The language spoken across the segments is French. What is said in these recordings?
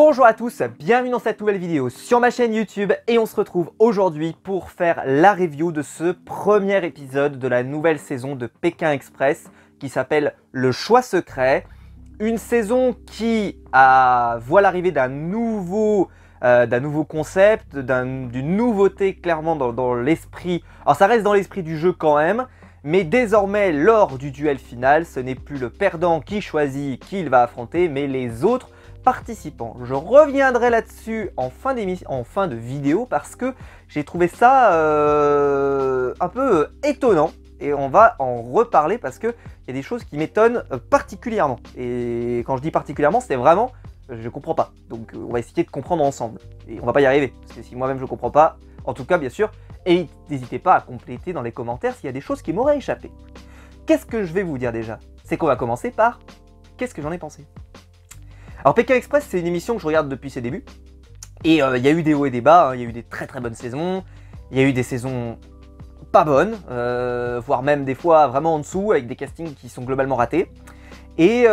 Bonjour à tous, bienvenue dans cette nouvelle vidéo sur ma chaîne YouTube et on se retrouve aujourd'hui pour faire la review de ce premier épisode de la nouvelle saison de Pékin Express qui s'appelle Le Choix Secret. Une saison qui voit l'arrivée d'un nouveau concept, d'une nouveauté clairement dans l'esprit. Alors ça reste dans l'esprit du jeu quand même, mais désormais lors du duel final, ce n'est plus le perdant qui choisit qui il va affronter, mais les autres participants. Je reviendrai là-dessus en fin de vidéo parce que j'ai trouvé ça un peu étonnant et on va en reparler parce qu'il y a des choses qui m'étonnent particulièrement. Et quand je dis particulièrement, c'est vraiment, je comprends pas. Donc on va essayer de comprendre ensemble et on va pas y arriver parce que si moi-même je comprends pas, en tout cas bien sûr, et n'hésitez pas à compléter dans les commentaires s'il y a des choses qui m'auraient échappé. Qu'est-ce que je vais vous dire déjà? C'est qu'on va commencer par qu'est-ce que j'en ai pensé. Alors Pékin Express, c'est une émission que je regarde depuis ses débuts. Et il y a eu des hauts et des bas, hein. Il y a eu des très très bonnes saisons, il y a eu des saisons pas bonnes, voire même des fois vraiment en dessous, avec des castings qui sont globalement ratés. Et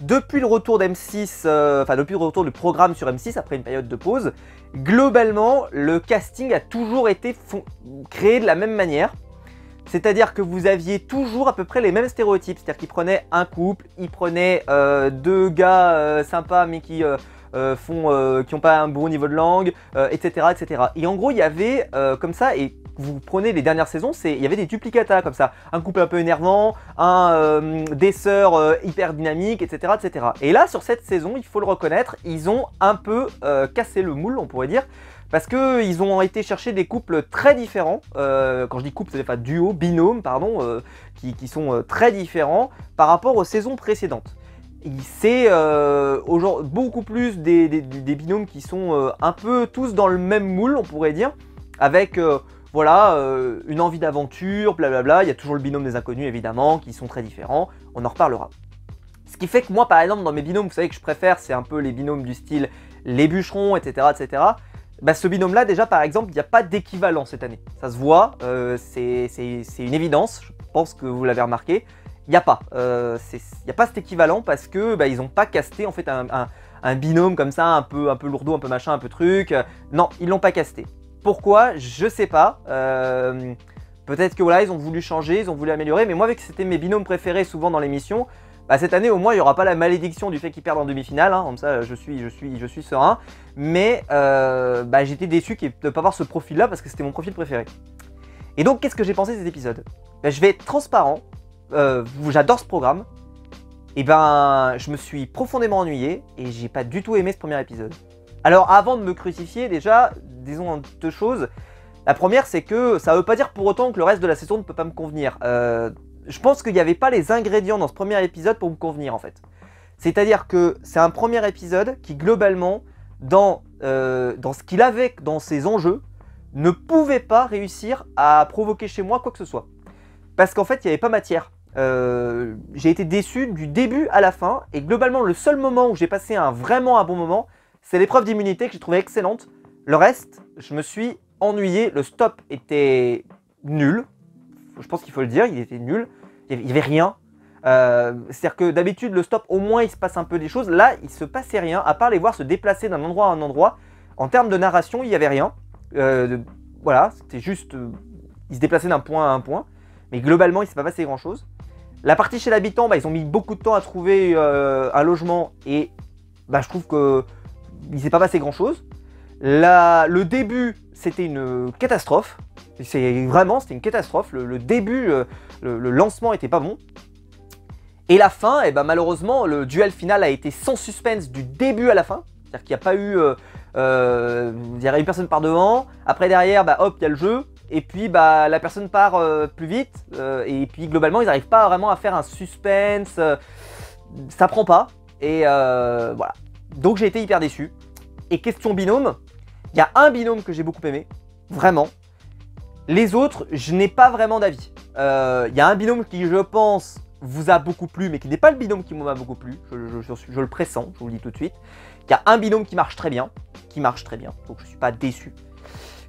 depuis le retour d'M6, depuis le retour du programme sur M6, après une période de pause, globalement, le casting a toujours été créé de la même manière. C'est-à-dire que vous aviez toujours à peu près les mêmes stéréotypes, c'est-à-dire qu'ils prenaient un couple, ils prenaient deux gars sympas mais qui n'ont pas un bon niveau de langue, etc., etc. Et en gros, il y avait comme ça, et vous prenez les dernières saisons, il y avait des duplicata comme ça, un couple un peu énervant, des sœurs hyper dynamiques, etc., etc. Et là, sur cette saison, il faut le reconnaître, ils ont un peu cassé le moule, on pourrait dire. Parce qu'ils ont été chercher des couples très différents, quand je dis couple, c'est enfin duo, binôme, pardon, qui sont très différents par rapport aux saisons précédentes. C'est beaucoup plus des binômes qui sont un peu tous dans le même moule, on pourrait dire, avec voilà, une envie d'aventure, blablabla. Il y a toujours le binôme des inconnus évidemment, qui sont très différents, on en reparlera. Ce qui fait que moi par exemple dans mes binômes, vous savez que je préfère, c'est un peu les binômes du style les bûcherons, etc., etc. Bah, ce binôme-là, déjà, par exemple, il n'y a pas d'équivalent cette année. Ça se voit, c'est une évidence, je pense que vous l'avez remarqué. Il n'y a pas. Il n'y a pas cet équivalent parce que ils n'ont pas casté en fait un binôme comme ça, un peu lourdeau, un peu machin, un peu truc. Non, ils l'ont pas casté. Pourquoi? Je sais pas. Peut-être que voilà, ils ont voulu changer, ils ont voulu améliorer, mais moi, vu que c'était mes binômes préférés souvent dans l'émission, cette année au moins il n'y aura pas la malédiction du fait qu'ils perdent en demi-finale, hein, comme ça je suis serein. Mais j'étais déçu de ne pas avoir ce profil là parce que c'était mon profil préféré. Et donc qu'est-ce que j'ai pensé de cet épisode? Je vais être transparent, j'adore ce programme. Et je me suis profondément ennuyé et j'ai pas du tout aimé ce premier épisode. Alors avant de me crucifier déjà, disons deux choses. La première c'est que ça veut pas dire pour autant que le reste de la saison ne peut pas me convenir. Je pense qu'il n'y avait pas les ingrédients dans ce premier épisode pour me convenir en fait. C'est-à-dire que c'est un premier épisode qui globalement, dans ce qu'il avait dans ses enjeux, ne pouvait pas réussir à provoquer chez moi quoi que ce soit. Parce qu'en fait, il n'y avait pas matière. J'ai été déçu du début à la fin, et globalement, le seul moment où j'ai passé vraiment un bon moment, c'est l'épreuve d'immunité que j'ai trouvé excellente. Le reste, je me suis ennuyé, le stop était nul. Je pense qu'il faut le dire, il était nul, il n'y avait rien. C'est-à-dire que d'habitude, le stop, au moins, il se passe un peu des choses. Là, il ne se passait rien, à part les voir se déplacer d'un endroit à un endroit. En termes de narration, il n'y avait rien. Voilà, c'était juste... ils se déplaçaient d'un point à un point. Mais globalement, il ne s'est pas passé grand-chose. La partie chez l'habitant, ils ont mis beaucoup de temps à trouver un logement. Et je trouve qu'il ne s'est pas passé grand-chose. Le début, c'était une catastrophe. C'était une catastrophe. Le début, le lancement était pas bon. Et la fin, malheureusement, le duel final a été sans suspense du début à la fin. C'est-à-dire qu'il n'y a pas eu... il y a une personne par devant. Après, derrière, hop, il y a le jeu. Et puis, la personne part plus vite. Et puis, globalement, ils n'arrivent pas vraiment à faire un suspense. Ça prend pas. Et voilà. Donc, j'ai été hyper déçu. Et question binôme, il y a un binôme que j'ai beaucoup aimé. Vraiment. Les autres, je n'ai pas vraiment d'avis. Il y a un binôme qui, je pense, vous a beaucoup plu, mais qui n'est pas le binôme qui m'a beaucoup plu. Je le pressens, je vous le dis tout de suite. Il y a un binôme qui marche très bien. Donc je ne suis pas déçu.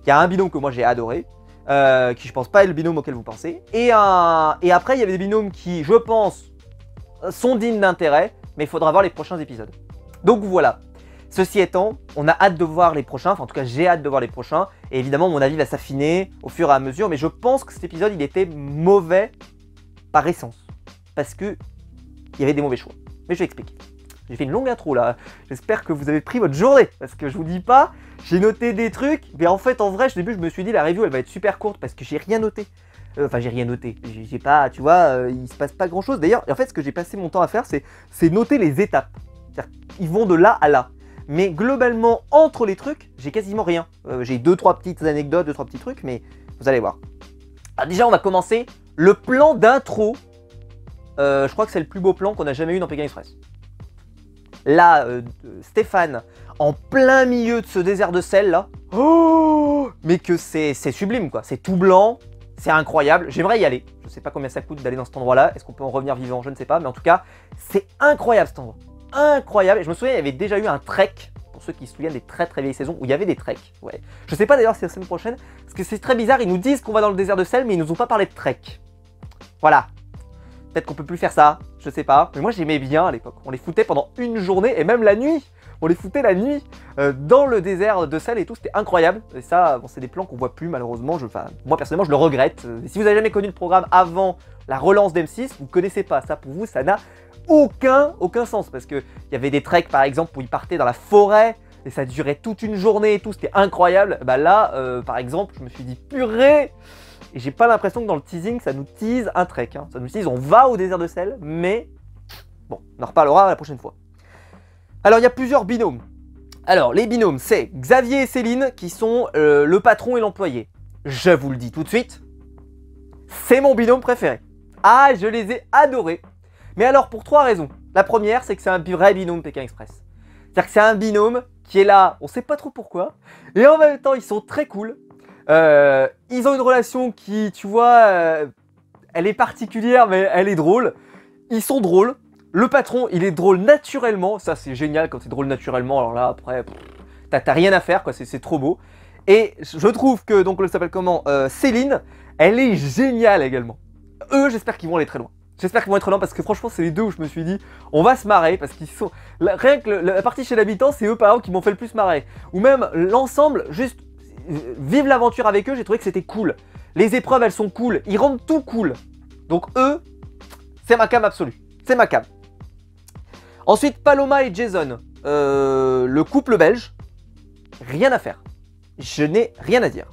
Il y a un binôme que moi j'ai adoré. Qui je pense pas est le binôme auquel vous pensez. Et après, il y avait des binômes qui, je pense, sont dignes d'intérêt. Mais il faudra voir les prochains épisodes. Donc voilà. Ceci étant, on a hâte de voir les prochains, enfin en tout cas j'ai hâte de voir les prochains, et évidemment mon avis va s'affiner au fur et à mesure, mais je pense que cet épisode il était mauvais par essence, parce que il y avait des mauvais choix. Mais je vais expliquer. J'ai fait une longue intro là, j'espère que vous avez pris votre journée, parce que je vous dis pas, j'ai noté des trucs, mais en fait en vrai au début je me suis dit la review elle va être super courte, parce que j'ai rien noté. Enfin j'ai rien noté, j'ai pas, tu vois, il se passe pas grand chose. D'ailleurs, en fait ce que j'ai passé mon temps à faire, c'est noter les étapes. C'est-à-dire qu'ils vont de là à là. Mais globalement, entre les trucs, j'ai quasiment rien. J'ai 2-3 petites anecdotes, 2-3 petits trucs, mais vous allez voir. Alors déjà, on va commencer. Le plan d'intro, je crois que c'est le plus beau plan qu'on a jamais eu dans Pékin Express. Là, Stéphane, en plein milieu de ce désert de sel, là. Oh, mais que c'est sublime, quoi. C'est tout blanc, c'est incroyable. J'aimerais y aller. Je sais pas combien ça coûte d'aller dans cet endroit-là. Est-ce qu'on peut en revenir vivant? Je ne sais pas. Mais en tout cas, c'est incroyable cet endroit. Incroyable, et je me souviens il y avait déjà eu un trek, pour ceux qui se souviennent des très très vieilles saisons où il y avait des treks, ouais. Je sais pas d'ailleurs si c'est la semaine prochaine, parce que c'est très bizarre, ils nous disent qu'on va dans le désert de sel, mais ils nous ont pas parlé de trek. Voilà. Peut-être qu'on peut plus faire ça, je sais pas, mais moi j'aimais bien à l'époque, on les foutait pendant une journée, et même la nuit, on les foutait la nuit, dans le désert de sel et tout, c'était incroyable, et ça, bon, c'est des plans qu'on voit plus malheureusement, moi personnellement je le regrette, si vous avez jamais connu le programme avant la relance d'M6, vous connaissez pas, ça pour vous ça n'a aucun sens, parce que il y avait des treks par exemple où ils partaient dans la forêt et ça durait toute une journée et tout, c'était incroyable. Bah là par exemple je me suis dit purée, et j'ai pas l'impression que dans le teasing ça nous tease un trek, hein. Ça nous tease on va au désert de sel, mais bon, on en reparlera la prochaine fois. Alors il y a plusieurs binômes. Alors les binômes c'est Xavier et Céline qui sont le patron et l'employé. Je vous le dis tout de suite, c'est mon binôme préféré. Ah, je les ai adorés. Mais alors pour 3 raisons. La première, c'est que c'est un vrai binôme Pékin Express. C'est-à-dire que c'est un binôme qui est là, on sait pas trop pourquoi, et en même temps ils sont très cool. Ils ont une relation qui, tu vois, elle est particulière mais elle est drôle. Ils sont drôles. Le patron, il est drôle naturellement. Ça c'est génial quand c'est drôle naturellement. Alors là après, t'as rien à faire quoi, c'est trop beau. Et je trouve que, donc elle s'appelle comment, Céline, elle est géniale également. Eux, j'espère qu'ils vont aller très loin. J'espère qu'ils vont être là parce que franchement c'est les deux où je me suis dit on va se marrer parce qu'ils sont... Rien que la partie chez l'habitant c'est eux par exemple qui m'ont fait le plus marrer. Ou même l'ensemble, juste vivre l'aventure avec eux, j'ai trouvé que c'était cool. Les épreuves elles sont cool, ils rendent tout cool. Donc eux, c'est ma cam absolue. C'est ma cam. Ensuite Paloma et Jason, le couple belge, rien à faire. Je n'ai rien à dire.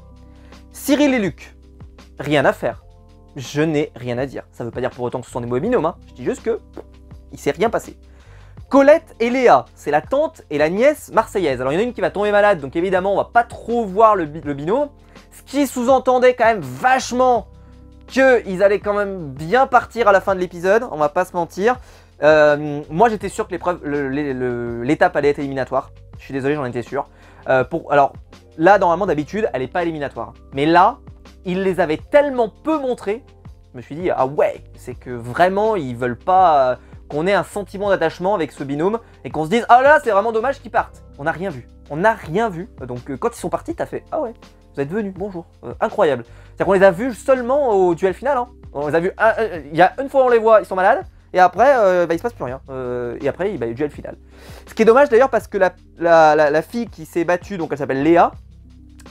Cyril et Luc, rien à faire. Je n'ai rien à dire. Ça veut pas dire pour autant que ce sont des mauvais binômes, hein. Je dis juste que il s'est rien passé. Colette et Léa, c'est la tante et la nièce marseillaise. Alors il y en a une qui va tomber malade, donc évidemment on va pas trop voir le binôme. Ce qui sous-entendait quand même vachement qu'ils allaient quand même bien partir à la fin de l'épisode, on va pas se mentir. Moi j'étais sûr que l'étape allait être éliminatoire. Je suis désolé, j'en étais sûr. Alors là normalement d'habitude elle est pas éliminatoire. Mais là, ils les avaient tellement peu montrés, je me suis dit ah ouais, c'est que vraiment ils veulent pas qu'on ait un sentiment d'attachement avec ce binôme et qu'on se dise ah là c'est vraiment dommage qu'ils partent. On n'a rien vu, on n'a rien vu. Donc quand ils sont partis, t'as fait ah ouais, vous êtes venus, bonjour, incroyable. C'est-à-dire qu'on les a vus seulement au duel final, hein. On les a vus, il y a une fois on les voit, ils sont malades. Et après, il se passe plus rien. Et après, il y a le duel final. Ce qui est dommage d'ailleurs parce que la fille qui s'est battue, donc elle s'appelle Léa,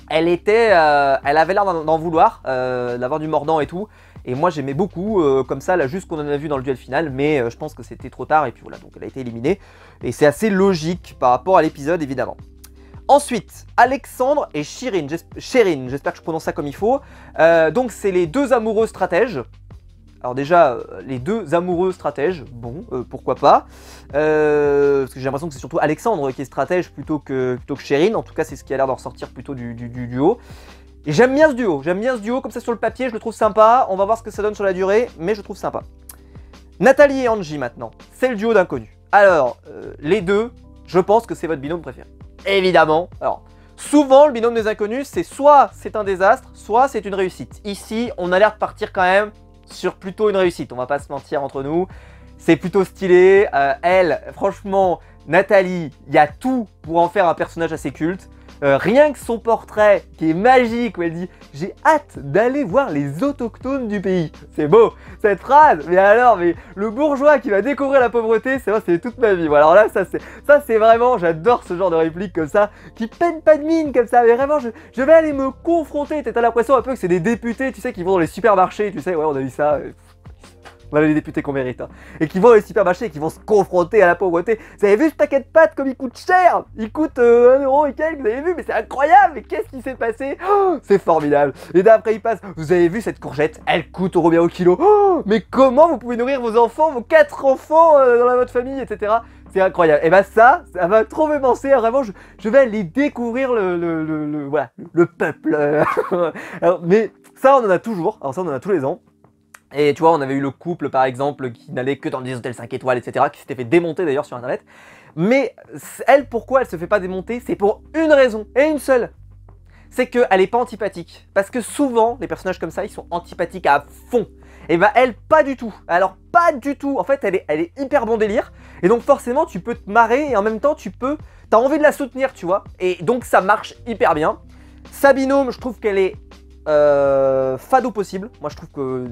elle avait l'air d'en vouloir, d'avoir du mordant et tout. Et moi j'aimais beaucoup, comme ça, là juste qu'on en a vu dans le duel final, mais je pense que c'était trop tard et puis voilà, donc elle a été éliminée. Et c'est assez logique par rapport à l'épisode évidemment. Ensuite, Alexandre et Chérine, j'espère que je prononce ça comme il faut. Donc c'est les deux amoureux stratèges. Alors déjà, les deux amoureux stratèges, bon, pourquoi pas. Parce que j'ai l'impression que c'est surtout Alexandre qui est stratège plutôt que Chérine. En tout cas, c'est ce qui a l'air d'en ressortir plutôt du duo. Et j'aime bien ce duo, comme ça sur le papier, je le trouve sympa. On va voir ce que ça donne sur la durée, mais je le trouve sympa. Nathalie et Angie maintenant, c'est le duo d'inconnus. Alors, les deux, je pense que c'est votre binôme préféré. Évidemment. Alors, souvent, le binôme des inconnus, c'est soit c'est un désastre, soit c'est une réussite. Ici, on a l'air de partir quand même sur plutôt une réussite, on va pas se mentir entre nous. C'est plutôt stylé. Elle, franchement, Nathalie, il y a tout pour en faire un personnage assez culte. Rien que son portrait, qui est magique, où elle dit « J'ai hâte d'aller voir les autochtones du pays ». C'est beau, cette phrase. Mais alors, mais le bourgeois qui va découvrir la pauvreté, c'est toute ma vie. Bon, alors là, ça c'est vraiment, j'adore ce genre de réplique comme ça, qui peine pas de mine comme ça. Mais vraiment, je vais aller me confronter. T'as l'impression un peu que c'est des députés, tu sais, qui vont dans les supermarchés, tu sais, ouais, on a vu ça. On a les députés qu'on mérite, hein. Et qui vont dans les supermarchés et qui vont se confronter à la pauvreté. Vous avez vu ce paquet de pâtes comme il coûte cher? Il coûte 1 euro et quelques, vous avez vu? Mais c'est incroyable! Mais qu'est-ce qui s'est passé? Oh, c'est formidable! Et d'après il passe, vous avez vu cette courgette? Elle coûte combien au kilo? Oh, mais comment vous pouvez nourrir vos enfants, vos 4 enfants dans votre famille, etc. C'est incroyable. Et bah ça va trop me penser. Vraiment, je vais aller découvrir voilà, le peuple. Alors, mais ça, on en a toujours. Alors ça, on en a tous les ans. Et tu vois, on avait eu le couple par exemple qui n'allait que dans des hôtels 5 étoiles, etc. Qui s'était fait démonter d'ailleurs sur internet. Mais elle, pourquoi elle se fait pas démonter? C'est pour une raison, et une seule. C'est qu'elle est pas antipathique. Parce que souvent, les personnages comme ça, ils sont antipathiques à fond. Et bah elle, pas du tout. Alors pas du tout. En fait, elle est hyper bon délire. Et donc forcément, tu peux te marrer et en même temps, t'as envie de la soutenir, tu vois. Et donc ça marche hyper bien. Sa binôme, je trouve qu'elle est fado possible. Moi, je trouve que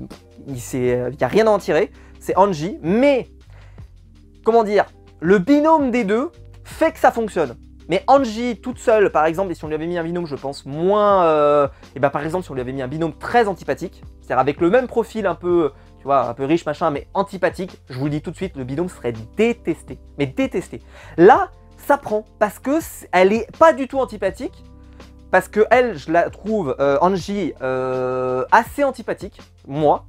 il n'y a rien à en tirer. C'est Angie. Mais, comment dire, le binôme des deux fait que ça fonctionne. Mais Angie toute seule, par exemple, et si on lui avait mis un binôme, je pense, moins... et bah par exemple, si on lui avait mis un binôme très antipathique, c'est-à-dire avec le même profil un peu, tu vois, un peu riche, machin, mais antipathique, je vous le dis tout de suite, le binôme serait détesté. Mais détesté. Là, ça prend, parce que elle est pas du tout antipathique, parce que elle, je la trouve, Angie, assez antipathique, moi.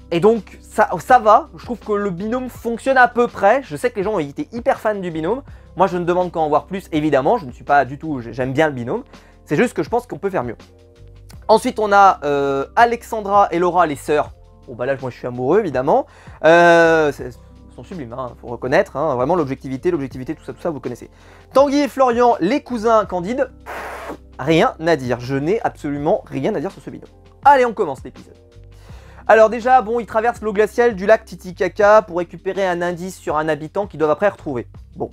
Et donc, ça va, je trouve que le binôme fonctionne à peu près. Je sais que les gens ont été hyper fans du binôme. Moi, je ne demande qu'à en voir plus, évidemment. Je ne suis pas du tout, j'aime bien le binôme. C'est juste que je pense qu'on peut faire mieux. Ensuite, on a Alexandra et Laura, les sœurs. Bon, bah là, moi, je suis amoureux, évidemment. Elles sont sublimes, hein, faut reconnaître. Hein, vraiment, l'objectivité, tout ça, vous connaissez. Tanguy et Florian, les cousins candides. Rien à dire. Je n'ai absolument rien à dire sur ce binôme. Allez, on commence l'épisode. Alors déjà, bon, ils traversent l'eau glaciale du lac Titicaca pour récupérer un indice sur un habitant qu'ils doivent après retrouver. Bon.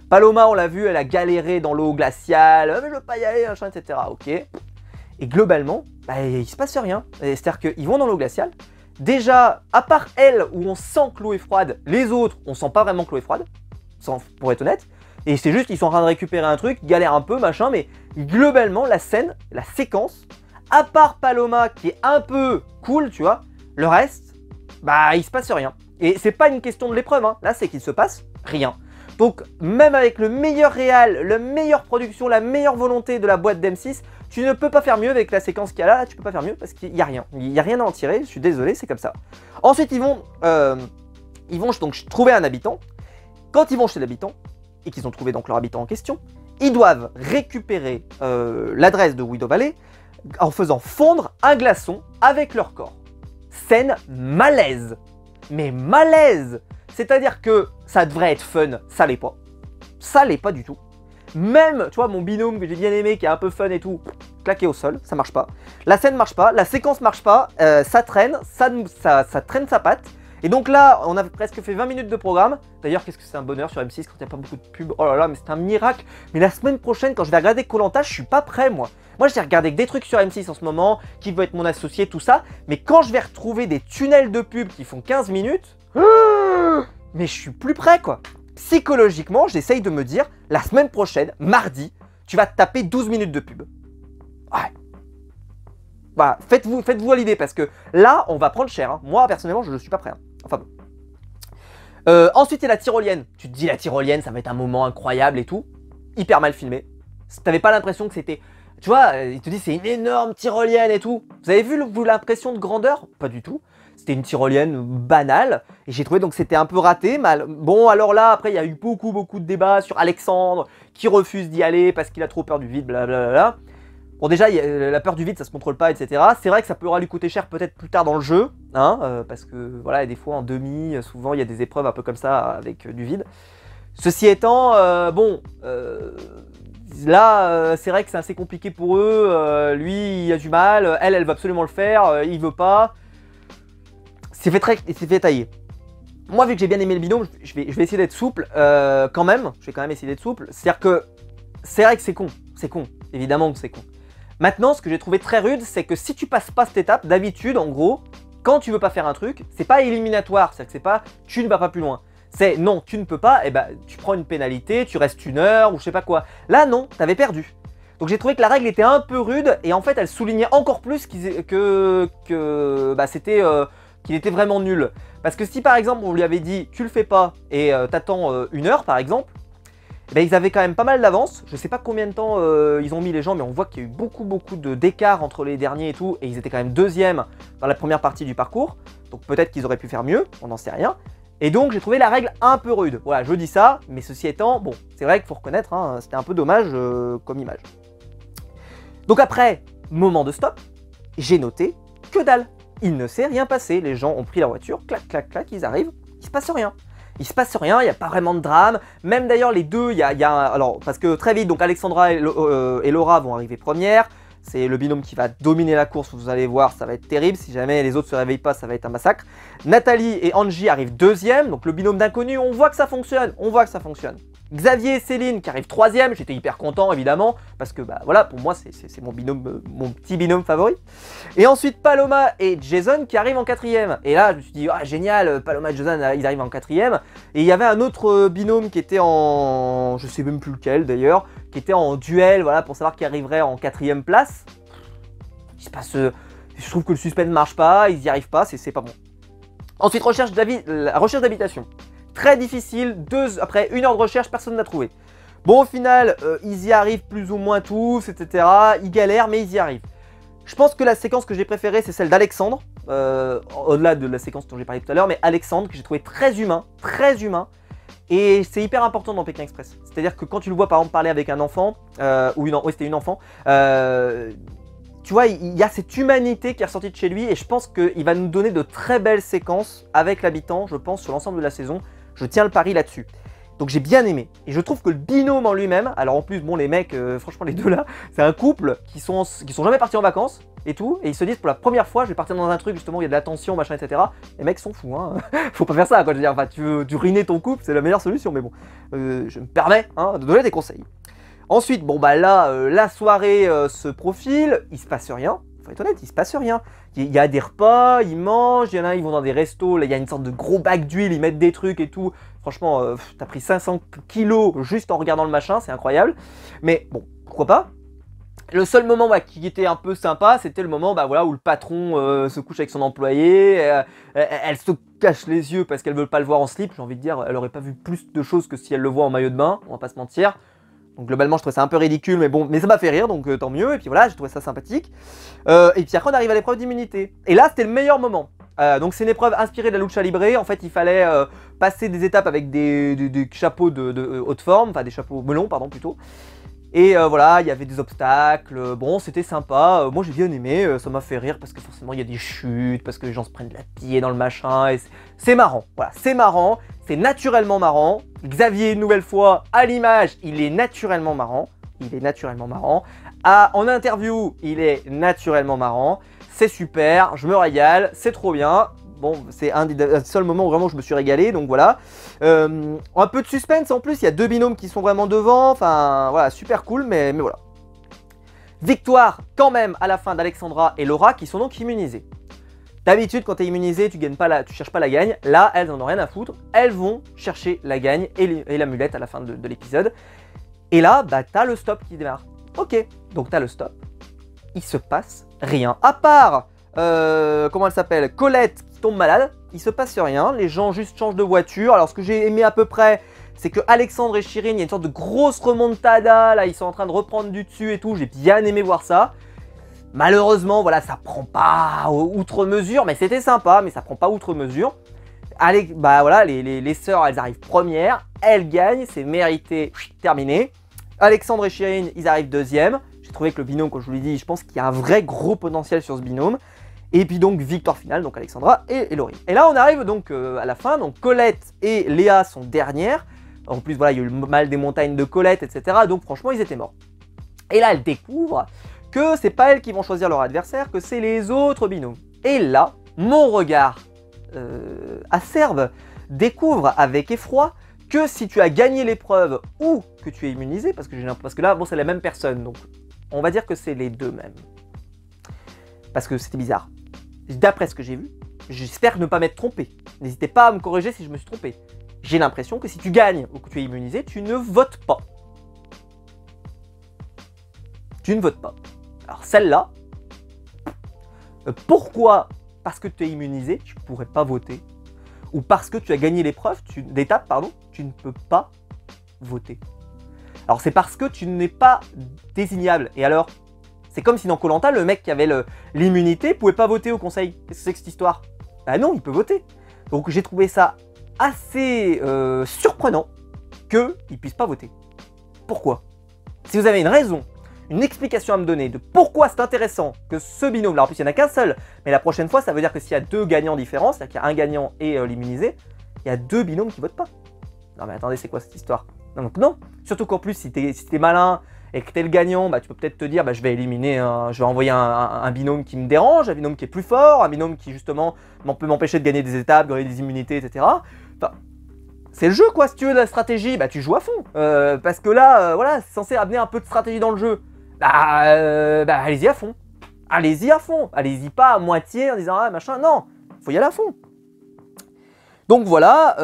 Paloma, on l'a vu, elle a galéré dans l'eau glaciale. Mais je veux pas y aller, machin, etc. Ok. Et globalement, bah, il se passe rien. C'est-à-dire qu'ils vont dans l'eau glaciale. Déjà, à part elle, où on sent que l'eau est froide, les autres, on sent pas vraiment que l'eau est froide. Pour être honnête. Et c'est juste qu'ils sont en train de récupérer un truc, ils galèrent un peu, machin, mais globalement, la scène, la séquence, à part Paloma qui est un peu cool, tu vois, le reste, bah il se passe rien. Et c'est pas une question de l'épreuve, hein. Là c'est qu'il se passe rien. Donc même avec le meilleur réal, la meilleure production, la meilleure volonté de la boîte d'M6, tu ne peux pas faire mieux avec la séquence qu'il y a là, tu peux pas faire mieux parce qu'il n'y a rien. Il n'y a rien à en tirer, je suis désolé, c'est comme ça. Ensuite ils vont donc trouver un habitant. Quand ils vont chez l'habitant, et qu'ils ont trouvé donc leur habitant en question, ils doivent récupérer l'adresse de Widow Valley en faisant fondre un glaçon avec leur corps. Scène malaise. Mais malaise. C'est-à-dire que ça devrait être fun, ça l'est pas. Ça l'est pas du tout. Même, tu vois, mon binôme que j'ai bien aimé, qui est un peu fun et tout, claqué au sol, ça marche pas. La scène marche pas, la séquence marche pas, ça traîne, ça traîne sa patte. Et donc là, on a presque fait 20 minutes de programme. D'ailleurs, qu'est-ce que c'est un bonheur sur M6 quand il n'y a pas beaucoup de pubs. Oh là là, mais c'est un miracle. Mais la semaine prochaine, quand je vais regarder Koh-Lanta, je suis pas prêt, moi. Moi, j'ai regardé que des trucs sur M6 en ce moment, qui veut être mon associé, tout ça. Mais quand je vais retrouver des tunnels de pubs qui font 15 minutes, mais je suis plus prêt, quoi. Psychologiquement, j'essaye de me dire, la semaine prochaine, mardi, tu vas te taper 12 minutes de pub. Ouais. Voilà, faites-vous à l'idée, parce que là, on va prendre cher. Hein. Moi, personnellement, je ne suis pas prêt. Hein. Enfin bon. Ensuite, il y a la tyrolienne. Tu te dis, la tyrolienne, ça va être un moment incroyable et tout. Hyper mal filmé. T'avais pas l'impression que c'était... Tu vois, il te dit, c'est une énorme tyrolienne et tout. Vous avez vu l'impression de grandeur? Pas du tout. C'était une tyrolienne banale. Et j'ai trouvé donc c'était un peu raté. Mal. Bon, alors là, après, il y a eu beaucoup de débats sur Alexandre qui refuse d'y aller parce qu'il a trop peur du vide, blablabla. Bon, déjà, la peur du vide, ça se contrôle pas, etc. C'est vrai que ça pourra lui coûter cher peut-être plus tard dans le jeu, hein, parce que voilà, des fois en demi, souvent il y a des épreuves un peu comme ça avec du vide. Ceci étant, là, c'est vrai que c'est assez compliqué pour eux. Lui, il a du mal, elle veut absolument le faire, il veut pas. C'est fait tailler. Moi, vu que j'ai bien aimé le binôme, je vais essayer d'être souple quand même. Je vais quand même essayer d'être souple. C'est-à-dire que c'est vrai que c'est con. évidemment que c'est con. Maintenant, ce que j'ai trouvé très rude, c'est que si tu passes pas cette étape, d'habitude, en gros, quand tu veux pas faire un truc, c'est pas éliminatoire, c'est-à-dire que c'est pas tu ne vas pas plus loin. C'est non, tu ne peux pas, et bah tu prends une pénalité, tu restes 1 heure ou je sais pas quoi. Là non, t'avais perdu. Donc j'ai trouvé que la règle était un peu rude et en fait elle soulignait encore plus qu'il était vraiment nul. Parce que si par exemple on lui avait dit tu le fais pas et t'attends 1 heure par exemple, eh ben, ils avaient quand même pas mal d'avance. Je sais pas combien de temps ils ont mis les gens, mais on voit qu'il y a eu beaucoup d'écart entre les derniers et tout, et ils étaient quand même 2e dans la première partie du parcours. Donc peut-être qu'ils auraient pu faire mieux, on n'en sait rien. Et donc j'ai trouvé la règle un peu rude. Voilà, je dis ça, mais ceci étant, bon, c'est vrai qu'il faut reconnaître, hein, c'était un peu dommage comme image. Donc après, moment de stop, j'ai noté que dalle. Il ne s'est rien passé, les gens ont pris la voiture, clac, clac, clac, ils arrivent, il se passe rien. Il se passe rien, il n'y a pas vraiment de drame. Même d'ailleurs les deux, alors parce que très vite, donc Alexandra et Laura vont arriver premières. C'est le binôme qui va dominer la course, vous allez voir, ça va être terrible. Si jamais les autres se réveillent pas, ça va être un massacre. Nathalie et Angie arrivent 2e, donc le binôme d'inconnus, on voit que ça fonctionne, Xavier et Céline qui arrivent 3e, j'étais hyper content évidemment, parce que bah voilà, pour moi c'est mon binôme, mon petit binôme favori. Et ensuite Paloma et Jason qui arrivent en 4e. Et là je me suis dit, ah génial, Paloma et Jason ils arrivent en 4e. Et il y avait un autre binôme qui était en, je sais même plus lequel d'ailleurs, qui était en duel, voilà, pour savoir qui arriverait en 4e place. Il se passe, je trouve que le suspense ne marche pas, ils n'y arrivent pas, c'est pas bon. Ensuite recherche d'habitation. Très difficile, après 1 heure de recherche, personne n'a trouvé. Bon, au final, ils y arrivent plus ou moins tous, etc. Ils galèrent, mais ils y arrivent. Je pense que la séquence que j'ai préférée, c'est celle d'Alexandre. Au-delà de la séquence dont j'ai parlé tout à l'heure, mais Alexandre, que j'ai trouvé très humain, très humain. Et c'est hyper important dans Pékin Express. C'est-à-dire que quand tu le vois, par exemple, parler avec un enfant, oui, c'était une enfant, tu vois, il y a cette humanité qui est ressortie de chez lui et je pense qu'il va nous donner de très belles séquences avec l'habitant, je pense, sur l'ensemble de la saison. Je tiens le pari là-dessus. Donc j'ai bien aimé. Et je trouve que le binôme en lui-même, alors en plus, bon, les mecs, franchement, les deux là, c'est un couple qui sont jamais partis en vacances et tout. Et ils se disent, pour la première fois, je vais partir dans un truc justement où il y a de la tension, machin, etc. Les mecs sont fous, hein. Faut pas faire ça, quoi. Je veux dire, enfin, tu veux ruiner ton couple, c'est la meilleure solution. Mais bon, je me permets hein, de donner des conseils. Ensuite, bon bah là, la soirée se profile, il se passe rien. Faut être honnête, il se passe rien. Il y a des repas, ils mangent, il y en a, ils vont dans des restos, là il y a une sorte de gros bac d'huile, ils mettent des trucs et tout. Franchement, t'as pris 500 kilos juste en regardant le machin, c'est incroyable. Mais bon, pourquoi pas. Le seul moment qui était un peu sympa, c'était le moment voilà, où le patron se couche avec son employé, elle se cache les yeux parce qu'elle veut pas le voir en slip. J'ai envie de dire, elle aurait pas vu plus de choses que si elle le voit en maillot de bain, on va pas se mentir. Donc globalement je trouvais ça un peu ridicule, mais bon, mais ça m'a fait rire, donc tant mieux, et puis voilà, j'ai trouvé ça sympathique. Et puis après on arrive à l'épreuve d'immunité. Et là c'était le meilleur moment. Donc c'est une épreuve inspirée de la lucha libre, en fait il fallait passer des étapes avec des chapeaux de haute forme, enfin des chapeaux melons pardon plutôt. Et voilà, il y avait des obstacles, bon c'était sympa, moi j'ai bien aimé, ça m'a fait rire parce que forcément il y a des chutes, parce que les gens se prennent la pied dans le machin, et c'est marrant, voilà, c'est marrant, c'est naturellement marrant. Xavier, une nouvelle fois, à l'image, il est naturellement marrant, en interview, il est naturellement marrant, c'est super, je me régale, c'est trop bien. Bon, c'est un des seuls moments où vraiment je me suis régalé, donc voilà. Un peu de suspense en plus, il y a 2 binômes qui sont vraiment devant, enfin voilà, super cool, mais voilà. Victoire quand même à la fin d'Alexandra et Laura qui sont donc immunisées. D'habitude, quand tu es immunisé, tu cherches pas la gagne. Là, elles en ont rien à foutre, elles vont chercher la gagne et l'amulette à la fin de l'épisode. Et là, bah t'as le stop qui démarre. Ok, donc t'as le stop, il se passe rien. À part, comment elle s'appelle, Colette qui tombe malade, il se passe rien, les gens juste changent de voiture. Alors ce que j'ai aimé à peu près, c'est que Alexandre et Chirine, il y a une sorte de grosse remontada, là ils sont en train de reprendre du dessus et tout, j'ai bien aimé voir ça. Malheureusement, voilà, ça prend pas outre mesure, mais c'était sympa, mais ça prend pas outre mesure. Allez, bah voilà, les sœurs, elles arrivent premières, elles gagnent, c'est mérité, terminé. Alexandre et Chirine, ils arrivent 2e. J'ai trouvé que le binôme, comme je vous l'ai dit, je pense qu'il y a un vrai gros potentiel sur ce binôme. Et puis donc, victoire finale, donc Alexandra et Laurie. Et là, on arrive donc à la fin, donc Colette et Léa sont dernières. En plus, voilà, il y a eu le mal des montagnes de Colette, etc. Donc franchement, ils étaient morts. Et là, elles découvrent que c'est pas elles qui vont choisir leur adversaire, que c'est les autres binômes. Et là, mon regard acerbe découvre avec effroi que si tu as gagné l'épreuve ou que tu es immunisé, parce que là, bon, c'est la même personne, donc On va dire que c'est les deux même. Parce que c'était bizarre. D'après ce que j'ai vu, j'espère ne pas m'être trompé. N'hésitez pas à me corriger si je me suis trompé. J'ai l'impression que si tu gagnes ou que tu es immunisé, tu ne votes pas. Tu ne votes pas. Alors celle-là, pourquoi? Parce que tu es immunisé, tu ne pourrais pas voter. Ou parce que tu as gagné l'épreuve d'étape, pardon, tu ne peux pas voter. Alors c'est parce que tu n'es pas désignable. Et alors, c'est comme si dans Koh-Lanta, le mec qui avait l'immunité pouvait pas voter au conseil. Qu'est-ce que c'est que cette histoire? Bah non, il peut voter. Donc j'ai trouvé ça assez surprenant qu'il ne puisse pas voter. Pourquoi? Si vous avez une raison, une explication à me donner de pourquoi c'est intéressant que ce binôme, là en plus il n'y en a qu'un seul, mais la prochaine fois ça veut dire que s'il y a deux gagnants différents, c'est-à-dire qu'il y a un gagnant et l'immunisé, il y a deux binômes qui votent pas. Non mais attendez, c'est quoi cette histoire? Non, donc non, surtout qu'en plus si t'es malin et que t'es le gagnant, bah, tu peux peut-être te dire bah, je vais éliminer, je vais envoyer un binôme qui me dérange, un binôme qui est plus fort, un binôme qui justement peut m'empêcher de gagner des étapes, de gagner des immunités, etc. Enfin, c'est le jeu quoi, si tu veux de la stratégie, bah tu joues à fond. Parce que là, voilà, c'est censé amener un peu de stratégie dans le jeu. Bah allez-y à fond. Allez-y à fond. Allez-y pas à moitié en disant ah machin, non, faut y aller à fond. Donc voilà,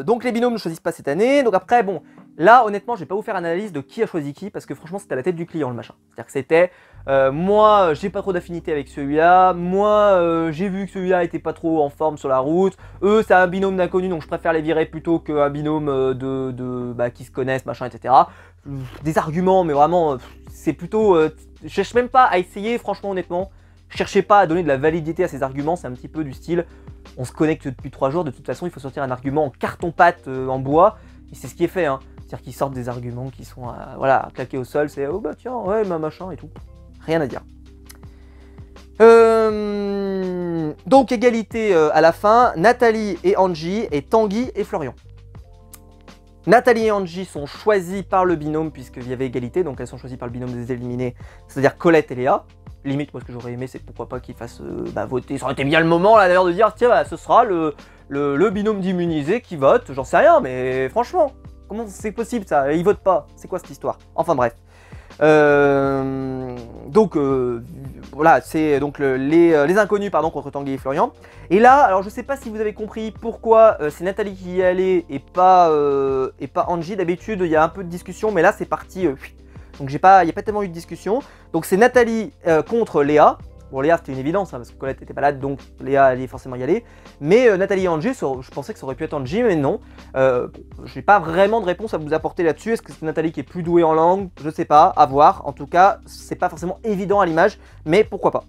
donc les binômes ne choisissent pas cette année, donc après bon, là honnêtement je vais pas vous faire une analyse de qui a choisi qui, parce que franchement c'était à la tête du client le machin. C'est-à-dire que c'était, moi j'ai pas trop d'affinité avec celui-là, moi j'ai vu que celui-là était pas trop en forme sur la route, eux c'est un binôme d'inconnus donc je préfère les virer plutôt qu'un binôme qui se connaissent machin etc. Des arguments mais vraiment c'est plutôt, je cherche même pas à essayer franchement honnêtement. Cherchez pas à donner de la validité à ces arguments, c'est un petit peu du style on se connecte depuis 3 jours, de toute façon il faut sortir un argument en carton-pâte en bois, et c'est ce qui est fait, hein. C'est-à-dire qu'ils sortent des arguments qui sont voilà, claqués au sol, c'est oh bah tiens, ouais, ma machin et tout. Rien à dire. Donc égalité à la fin, Nathalie et Angie, et Tanguy et Florian. Nathalie et Angie sont choisies par le binôme puisqu'il y avait égalité, donc elles sont choisies par le binôme des éliminés, c'est-à-dire Colette et Léa. Limite, moi ce que j'aurais aimé, c'est pourquoi pas qu'ils fassent voter. Ça aurait été bien le moment là d'ailleurs de dire tiens, bah, ce sera le binôme d'immunisés qui vote. J'en sais rien, mais franchement, comment c'est possible ça? Ils votent pas. C'est quoi cette histoire? Enfin bref. Donc voilà, c'est donc les inconnus pardon contre Tanguy et Florian. Et là, alors je sais pas si vous avez compris pourquoi c'est Nathalie qui y est allée et pas Angie. D'habitude il y a un peu de discussion, mais là c'est parti. Donc il n'y a pas tellement eu de discussion. Donc c'est Nathalie contre Léa. Bon Léa c'était une évidence hein, parce que Colette était malade donc Léa allait forcément y aller. Mais Nathalie et Angie, je pensais que ça aurait pu être Angie mais non. Je n'ai pas vraiment de réponse à vous apporter là-dessus. Est-ce que c'est Nathalie qui est plus douée en langue? Je sais pas, à voir. En tout cas c'est pas forcément évident à l'image, mais pourquoi pas.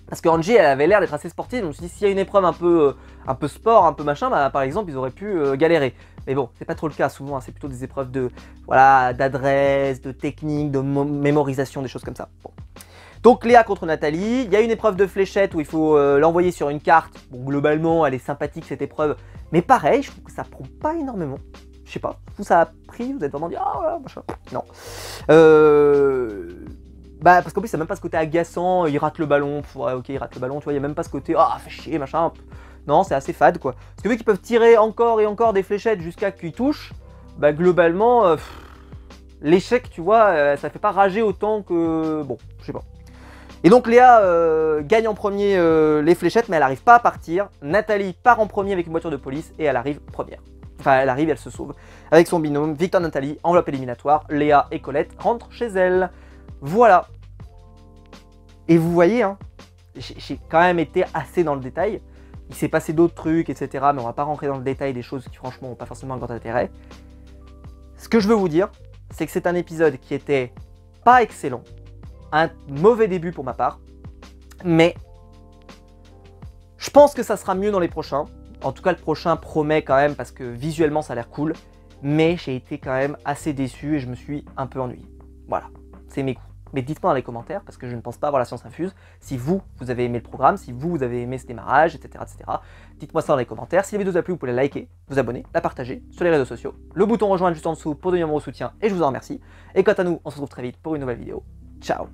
Parce que Angie elle avait l'air d'être assez sportive, donc je me suis dit s'il y a une épreuve un peu sport, un peu machin, bah, par exemple ils auraient pu galérer. Mais bon, c'est pas trop le cas souvent, hein, c'est plutôt des épreuves de voilà, d'adresse, de technique, de mémorisation, des choses comme ça. Bon. Donc Léa contre Nathalie, il y a une épreuve de fléchette où il faut l'envoyer sur une carte. Bon, globalement elle est sympathique cette épreuve, mais pareil, je trouve que ça prend pas énormément. Je sais pas, vous ça a pris, vous êtes vraiment dit ah voilà, machin. Non. Bah parce qu'en plus ça n'a même pas ce côté agaçant, il rate le ballon, ouais, ok il rate le ballon, tu vois, il n'y a même pas ce côté ah fait chier machin. Non c'est assez fade quoi. Parce que vu qu'ils peuvent tirer encore et encore des fléchettes jusqu'à qu'ils touchent, bah globalement l'échec tu vois ça fait pas rager autant que bon je sais pas. Et donc Léa gagne en premier les fléchettes mais elle n'arrive pas à partir. Nathalie part en premier avec une voiture de police et elle arrive première. Enfin elle arrive, elle se sauve avec son binôme Victor Nathalie, enveloppe éliminatoire, Léa et Colette rentrent chez elle. Voilà. Et vous voyez, hein, j'ai quand même été assez dans le détail. Il s'est passé d'autres trucs, etc. Mais on va pas rentrer dans le détail des choses qui franchement n'ont pas forcément un grand intérêt. Ce que je veux vous dire, c'est que c'est un épisode qui était pas excellent. Un mauvais début pour ma part. Mais je pense que ça sera mieux dans les prochains. En tout cas, le prochain promet quand même parce que visuellement ça a l'air cool. Mais j'ai été quand même assez déçu et je me suis un peu ennuyé. Voilà, c'est mes goûts. Mais dites-moi dans les commentaires, parce que je ne pense pas avoir la science infuse, si vous avez aimé le programme, si vous avez aimé ce démarrage, etc. etc. Dites-moi ça dans les commentaires. Si la vidéo vous a plu, vous pouvez la liker, vous abonner, la partager sur les réseaux sociaux. Le bouton rejoindre juste en dessous pour donner mon soutien et je vous en remercie. Et quant à nous, on se retrouve très vite pour une nouvelle vidéo. Ciao!